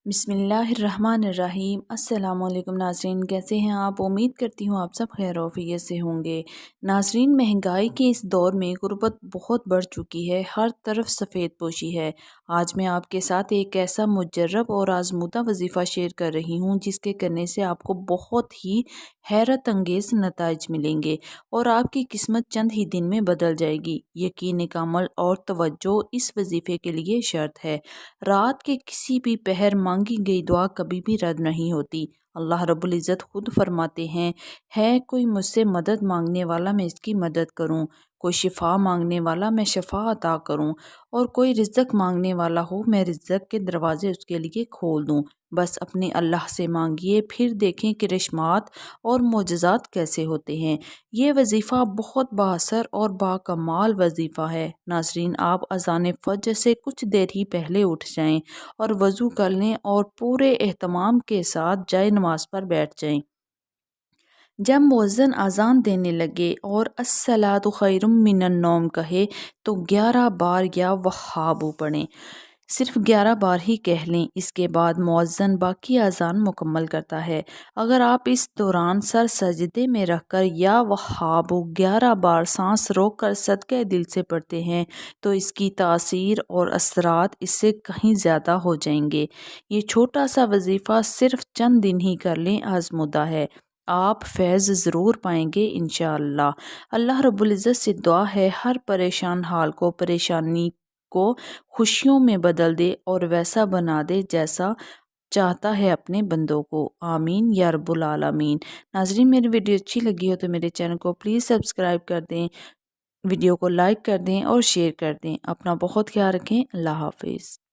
بسم اللہ الرحمن الرحیم۔ السلام علیکم ناظرین، کیسے ہیں آپ؟ امید کرتی ہوں آپ سب خیر و عافیت سے ہوں گے۔ ناظرین، مہنگائی کے اس دور میں غربت بہت بڑھ چکی ہے، ہر طرف سفید پوشی ہے۔ آج میں آپ کے ساتھ ایک ایسا مجرب اور آزمودہ وظیفہ شیئر کر رہی ہوں جس کے کرنے سے آپ کو بہت ہی حیرت انگیز نتائج ملیں گے اور آپ کی قسمت چند ہی دن میں بدل جائے گی۔ یقین کا عمل اور توجہ اس وظیفے کے لیے شرط ہے۔ رات کے کسی بھی پہر مانگی گئی دعا کبھی بھی رد نہیں ہوتی۔ اللہ رب العزت خود فرماتے ہیں، ہے کوئی مجھ سے مدد مانگنے والا میں اس کی مدد کروں، کوئی شفا مانگنے والا میں شفا عطا کروں، اور کوئی رزق مانگنے والا ہو میں رزق کے دروازے اس کے لیے کھول دوں۔ بس اپنے اللہ سے مانگیے، پھر دیکھیں کہ کرشمات اور معجزات کیسے ہوتے ہیں۔ یہ وظیفہ بہت بااثر اور باکمال وظیفہ ہے۔ ناظرین، آپ اذان فجر سے کچھ دیر ہی پہلے اٹھ جائیں اور وضو کر لیں اور پورے اہتمام کے ساتھ جائے نماز پر بیٹھ جائیں۔ جب مؤذن اذان دینے لگے اور الصلاۃ خیر من النوم کہے تو 11 بار یا وہابو پڑھیں۔ صرف 11 بار ہی کہہ لیں، اس کے بعد مؤذن باقی اذان مکمل کرتا ہے۔ اگر آپ اس دوران سر سجدے میں رکھ کر یا وہابو 11 بار سانس روک کر صدقہ دل سے پڑھتے ہیں تو اس کی تاثیر اور اثرات اس سے کہیں زیادہ ہو جائیں گے۔ یہ چھوٹا سا وظیفہ صرف چند دن ہی کر لیں، آزمودہ ہے، آپ فیض ضرور پائیں گے انشاءاللہ۔ اللہ رب العزت سے دعا ہے ہر پریشان حال کو، پریشانی کو خوشیوں میں بدل دے اور ویسا بنا دے جیسا چاہتا ہے اپنے بندوں کو۔ آمین یا رب العالمین۔ ناظرین، میری ویڈیو اچھی لگی ہو تو میرے چینل کو پلیز سبسکرائب کر دیں، ویڈیو کو لائک کر دیں اور شیئر کر دیں۔ اپنا بہت خیال رکھیں۔ اللہ حافظ۔